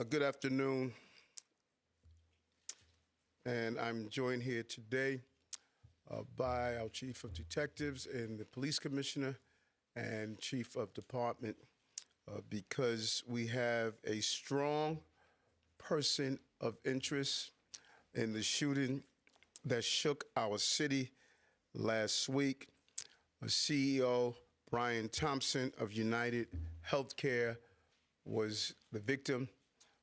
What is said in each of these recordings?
Good afternoon, and I'm joined here today by our Chief of Detectives and the Police Commissioner and Chief of Department because we have a strong person of interest in the shooting that shook our city last week. CEO Brian Thompson of UnitedHealthcare was the victim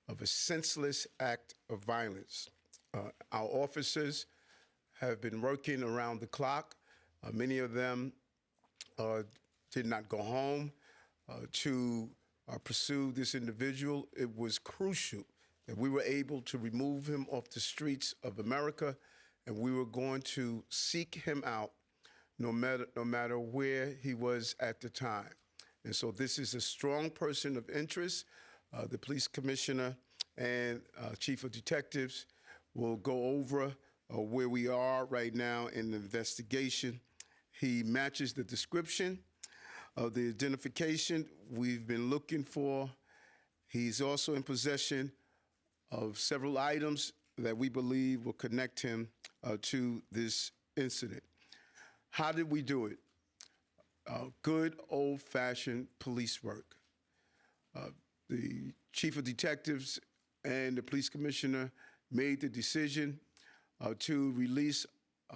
of a senseless act of violence. Our officers have been working around the clock. Many of them did not go home to pursue this individual. It was crucial that we were able to remove him off the streets of America, and we were going to seek him out no matter where he was at the time. And so this is a strong person of interest. The police commissioner and chief of detectives will go over where we are right now in the investigation. He matches the description of the identification we've been looking for. He's also in possession of several items that we believe will connect him to this incident. How did we do it? Good old-fashioned police work. The chief of detectives and the police commissioner made the decision to release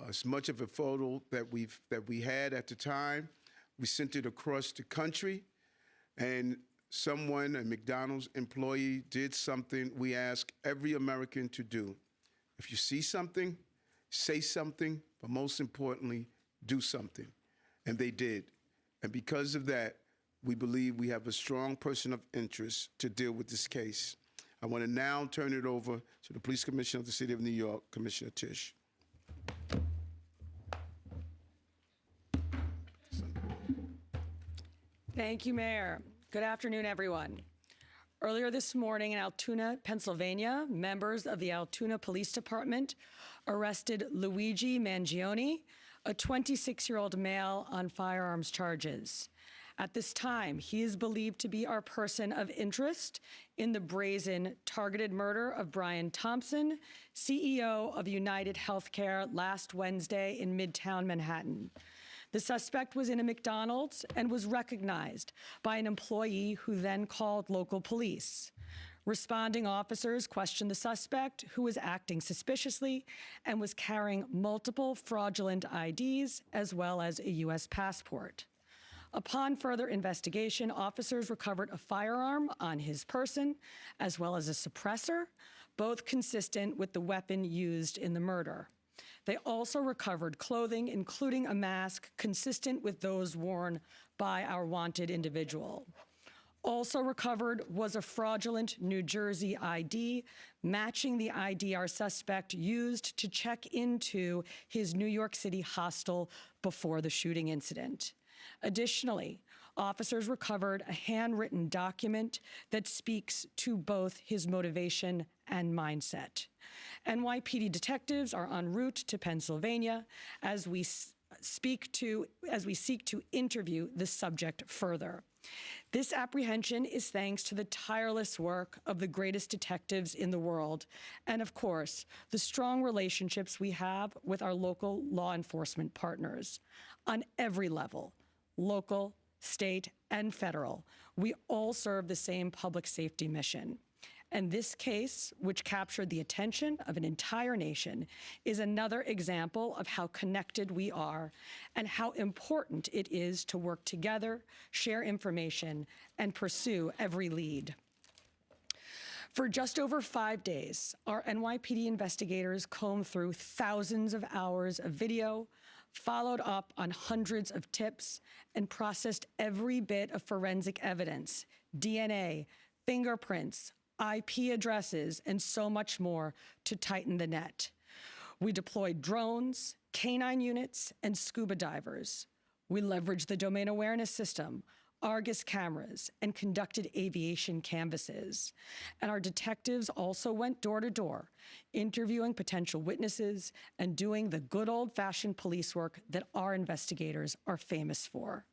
as much of a photo that we had at the time. We sent it across the country, and someone, a McDonald's employee, did something we ask every American to do. If you see something, say something, but most importantly, do something. And they did. And because of that, we believe we have a strong person of interest to deal with this case. I want to now turn it over to the Police Commissioner of the City of New York, Commissioner Tisch. Thank you, Mayor. Good afternoon, everyone. Earlier this morning in Altoona, Pennsylvania, members of the Altoona Police Department arrested Luigi Mangione, a 26-year-old male, on firearms charges. At this time, he is believed to be our person of interest in the brazen, targeted murder of Brian Thompson, CEO of UnitedHealthcare, last Wednesday in Midtown Manhattan. The suspect was in a McDonald's and was recognized by an employee who then called local police. Responding officers questioned the suspect, who was acting suspiciously and was carrying multiple fraudulent IDs as well as a U.S. passport. Upon further investigation, officers recovered a firearm on his person as well as a suppressor, both consistent with the weapon used in the murder. They also recovered clothing, including a mask consistent with those worn by our wanted individual. Also recovered was a fraudulent New Jersey ID, matching the ID our suspect used to check into his New York City hostel before the shooting incident. Additionally, officers recovered a handwritten document that speaks to both his motivation and mindset. NYPD detectives are en route to Pennsylvania as we seek to interview the subject further. This apprehension is thanks to the tireless work of the greatest detectives in the world, and of course, the strong relationships we have with our local law enforcement partners. On every level, local, state, and federal, we all serve the same public safety mission. And this case, which captured the attention of an entire nation, is another example of how connected we are and how important it is to work together, share information, and pursue every lead. For just over 5 days, our NYPD investigators combed through thousands of hours of video, followed up on hundreds of tips, and processed every bit of forensic evidence, DNA, fingerprints, IP addresses, and so much more to tighten the net. We deployed drones, canine units, and scuba divers. We leveraged the domain awareness system, Argus cameras, and conducted aviation canvasses. And our detectives also went door to door, interviewing potential witnesses and doing the good old-fashioned police work that our investigators are famous for.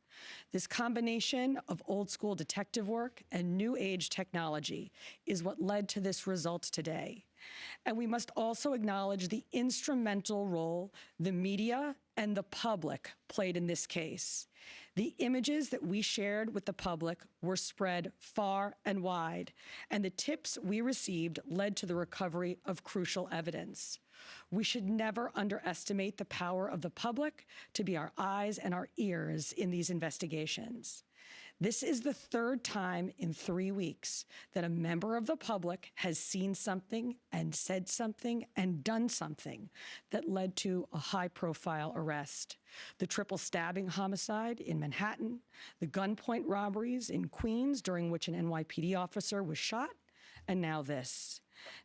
This combination of old school detective work and new age technology is what led to this result today. And we must also acknowledge the instrumental role the media and the public played in this case. The images that we shared with the public were spread far and wide, and the tips we received led to the recovery of crucial evidence. We should never underestimate the power of the public to be our eyes and our ears in these investigations. This is the third time in 3 weeks that a member of the public has seen something and said something and done something that led to a high-profile arrest. The triple stabbing homicide in Manhattan, the gunpoint robberies in Queens during which an NYPD officer was shot, and now this.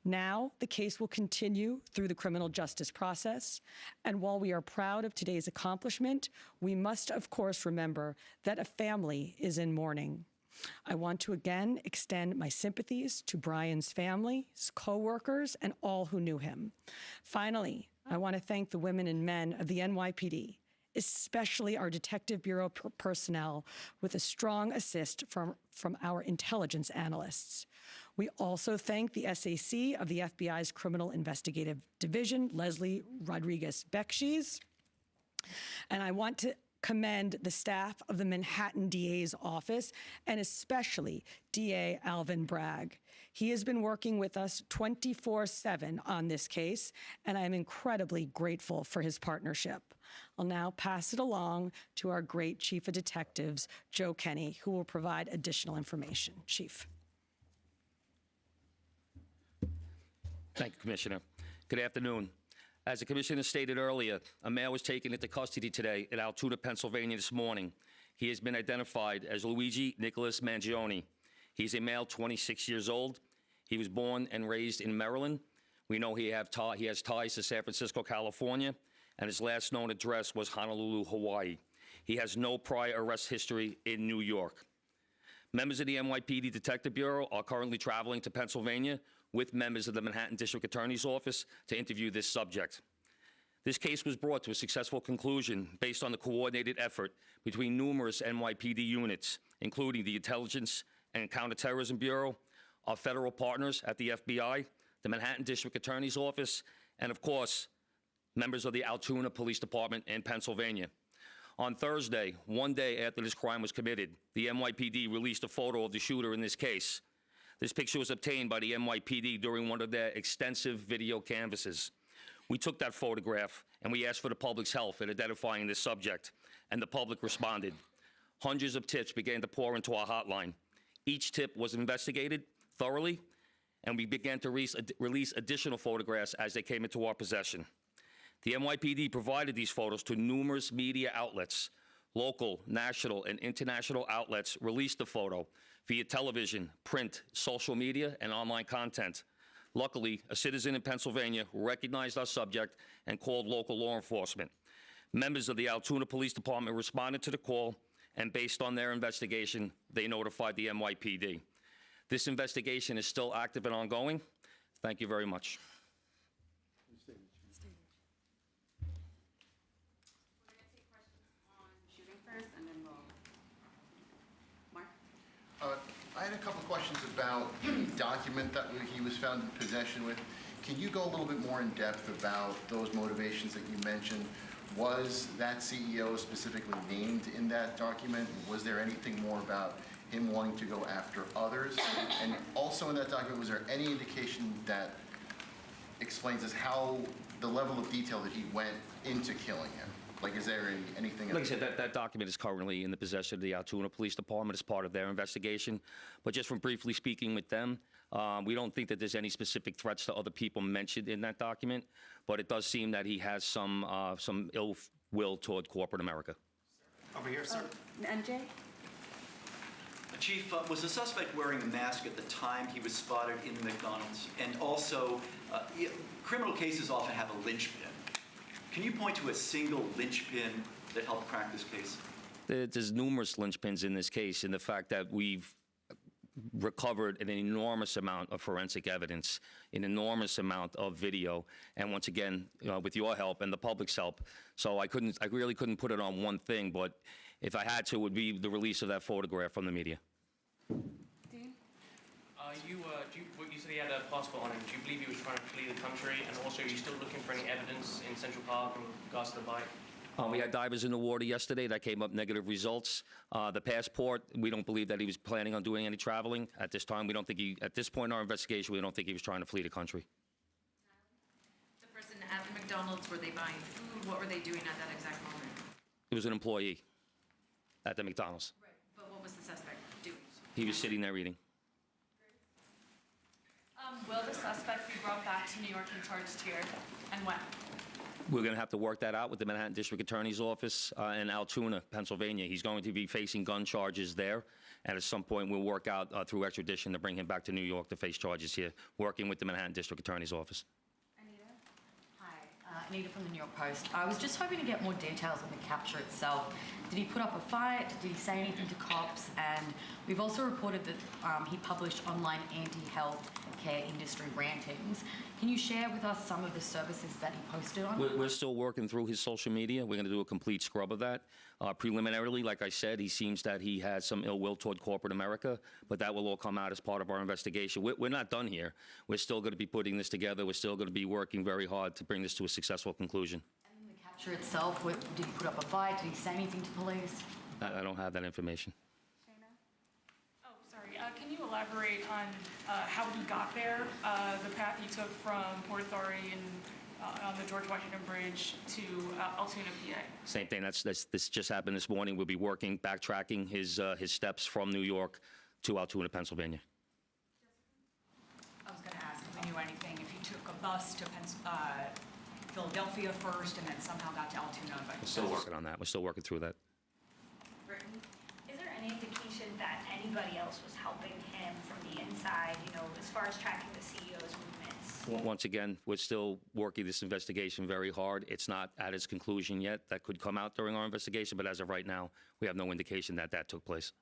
Now, the case will continue through the criminal justice process, and while we are proud of today's accomplishment, we must, of course, remember that a family is in mourning. I want to again extend my sympathies to Brian's family, his co-workers, and all who knew him. Finally, I want to thank the women and men of the NYPD, especially our Detective Bureau personnel, with a strong assist from our intelligence analysts. We also thank the SAC of the FBI's Criminal Investigative Division, Leslie Rodriguez-Bekshies. And I want to commend the staff of the Manhattan DA's office, and especially DA Alvin Bragg. He has been working with us 24/7 on this case, and I am incredibly grateful for his partnership. I'll now pass it along to our great Chief of Detectives, Joe Kenny, who will provide additional information. Chief. Thank you, Commissioner. Good afternoon. As the Commissioner stated earlier, a male was taken into custody today in Altoona, Pennsylvania this morning. He has been identified as Luigi Nicholas Mangione. He's a male, 26 years old. He was born and raised in Maryland. We know he has ties to San Francisco, California, and his last known address was Honolulu, Hawaii. He has no prior arrest history in New York. Members of the NYPD Detective Bureau are currently traveling to Pennsylvania with members of the Manhattan District Attorney's Office to interview this subject. This case was brought to a successful conclusion based on the coordinated effort between numerous NYPD units, including the Intelligence and Counterterrorism Bureau, our federal partners at the FBI, the Manhattan District Attorney's Office, and of course, members of the Altoona Police Department in Pennsylvania. On Thursday, one day after this crime was committed, the NYPD released a photo of the shooter in this case. This picture was obtained by the NYPD during one of their extensive video canvasses. We took that photograph and we asked for the public's help in identifying this subject, and the public responded. Hundreds of tips began to pour into our hotline. Each tip was investigated thoroughly, and we began to release additional photographs as they came into our possession. The NYPD provided these photos to numerous media outlets. Local, national, and international outlets released the photo via television, print, social media, and online content. Luckily, a citizen in Pennsylvania recognized our subject and called local law enforcement. Members of the Altoona Police Department responded to the call, and based on their investigation, they notified the NYPD. This investigation is still active and ongoing. Thank you very much. We're going to take questions on shooting first, and then we'll... Mark? I had a couple questions about the document that he was found in possession with. Can you go a little bit more in depth about those motivations that you mentioned? Was that CEO specifically named in that document? Was there anything more about him wanting to go after others? And also in that document, was there any indication that explains us how the level of detail that he went into killing him? Like, is there anything? Like I said, that document is currently in the possession of the Altoona Police Department as part of their investigation. But just from briefly speaking with them, we don't think that there's any specific threats to other people mentioned in that document. But it does seem that he has some ill will toward corporate America. Over here, sir. NJ? Chief, was the suspect wearing a mask at the time he was spotted in the McDonald's? And also, criminal cases often have a linchpin. Can you point to a single linchpin that helped crack this case? There's numerous linchpins in this case, in the fact that we've recovered an enormous amount of forensic evidence, an enormous amount of video, and once again, with your help and the public's help. So I really couldn't put it on one thing, but If I had to, it would be the release of that photograph from the media. Dean? What you said he had a passport on him. Do you believe he was trying to flee the country? And also, are you still looking for any evidence in Central Park in regards to the bike? We had divers in the water yesterday that came up negative results. The passport, we don't believe that he was planning on doing any traveling at this time. We don't think at this point in our investigation, we don't think he was trying to flee the country. The person at the McDonald's, were they buying food? What were they doing at that exact moment? He was an employee at the McDonald's. Right. But what was the suspect doing? He was sitting there eating. Will the suspect be brought back to New York and charged here, and when? We're going to have to work that out with the Manhattan District Attorney's Office in Altoona, Pennsylvania. He's going to be facing gun charges there, and at some point we'll work out through extradition to bring him back to New York to face charges here, working with the Manhattan District Attorney's Office. Hi, Anita from the New York Post. I was just hoping to get more details on the capture itself. Did he put up a fight? Did he say anything to cops? And we've also reported that he published online anti-health care industry rantings. Can you share with us some of the services that he posted on? We're still working through his social media. We're going to do a complete scrub of that. Preliminarily, like I said, he seems that he has some ill will toward corporate America, but that will all come out as part of our investigation. We're not done here. We're still going to be putting this together. We're still going to be working very hard to bring this to a successful conclusion. And the capture itself, did he put up a fight? Did he say anything to police? I don't have that information. Oh, sorry. Can you elaborate on how he got there, the path he took from Port Authority and on the George Washington Bridge to Altoona, PA? Same thing. This just happened this morning. We'll be backtracking his steps from New York to Altoona, Pennsylvania. I was going to ask if we knew anything, if he took a bus to Philadelphia first and then somehow got to Altoona. But We're still working on that. We're still working through that. Is there any indication that anybody else was helping him from the inside, as far as tracking the CEO's movements? Once again, we're still working this investigation very hard. It's not at its conclusion yet. That could come out during our investigation, but as of right now, we have no indication that that took place.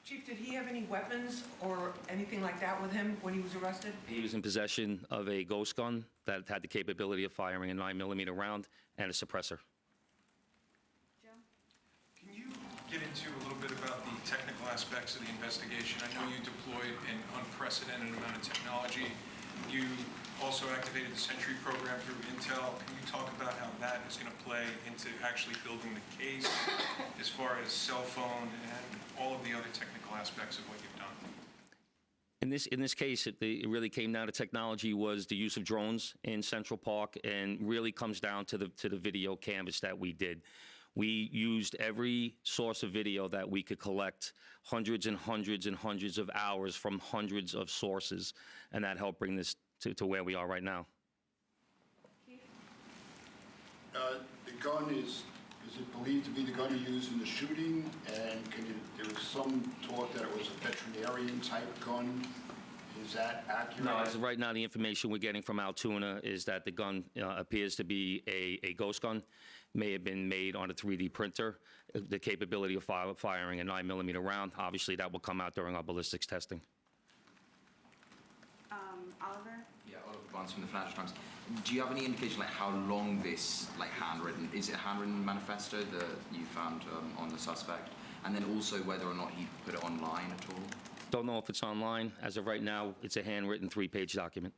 Chief, did he have any weapons or anything like that with him when he was arrested? He was in possession of a ghost gun that had the capability of firing a 9mm round and a suppressor. Can you get into a little bit about the technical aspects of the investigation? I know you deployed an unprecedented amount of technology. You also activated the Sentry program through Intel. Can you talk about how that is going to play into actually building the case as far as cell phone and all of the other technical aspects of what you've done? In this case, it really came down to technology was the use of drones in Central Park, and really comes down to the video canvas that we did. We used every source of video that we could collect, hundreds and hundreds and hundreds of hours from hundreds of sources, and that helped bring this to where we are right now. The gun is it believed to be the gun he used in the shooting? And there was some talk that it was a veterinarian type gun. Is that accurate? No, as of right now, the information we're getting from Altoona is that the gun appears to be a ghost gun. May have been made on a 3D printer. The capability of firing a 9mm round, obviously that will come out during our ballistics testing. Oliver? Yeah, Oliver Barnes from the Financial Times. Do you have any indication how long this handwritten, is it a handwritten manifesto that you found on the suspect? And then also whether or not he put it online at all? Don't know if it's online. As of right now, it's a handwritten 3-page document.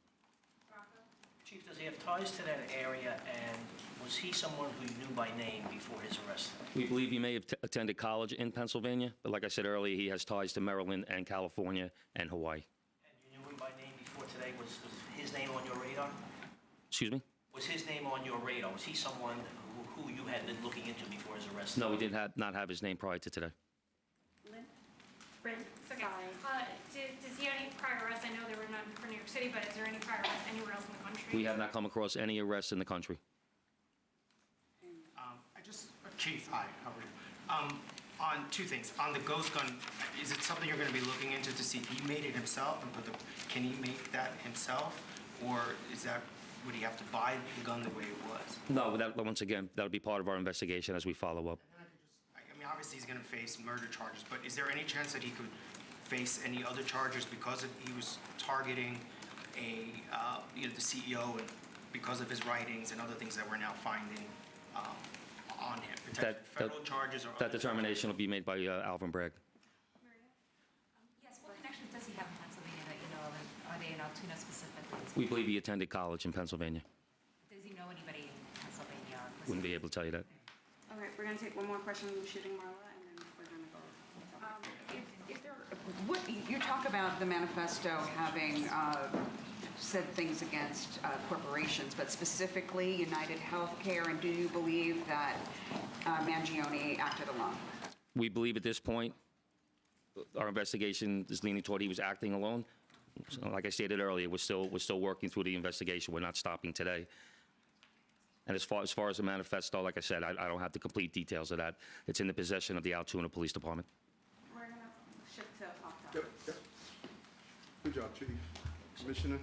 Chief, does he have ties to that area, and was he someone who you knew by name before his arrest? We believe he may have attended college in Pennsylvania, but like I said earlier, he has ties to Maryland and California and Hawaii. And you knew him by name before today? Was his name on your radar? Excuse me? Was his name on your radar? Was he someone who you had been looking into before his arrest? No, we did not have his name prior to today. Brent, it's okay. Does he have any prior arrests? I know there were none for New York City, but is there any prior arrests anywhere else in the country? We have not come across any arrests in the country. Chief, hi, how are you? On two things. On the ghost gun, is it something you're going to be looking into to see if he made it himself and can he make that himself? Or would he have to buy the gun the way it was? No, once again, that'll be part of our investigation as we follow up. I mean, obviously he's going to face murder charges, but is there any chance that he could face any other charges because he was targeting the CEO and because of his writings and other things that we're now finding on him? Potentially federal charges or That other determination will be made by Alvin Bragg. Yes, what connections does he have in Pennsylvania that you know of? And are they in Altoona specifically? We believe he attended college in Pennsylvania. Does he know anybody in Pennsylvania? Wouldn't be able to tell you that. All right, we're gonna take one more question on shooting, Marla, and then we're gonna go. Is there, what, you talk about the manifesto having said things against corporations, but specifically UnitedHealthcare, and do you believe that Mangione acted alone? We believe at this point, our investigation is leaning toward he was acting alone. So, like I stated earlier, we're still working through the investigation. We're not stopping today. And as far as the manifesto, like I said, I don't have the complete details of that. It's in the possession of the Altoona Police Department. We're gonna shift to opt-out. Yep. Good job, Chief. Commissioner?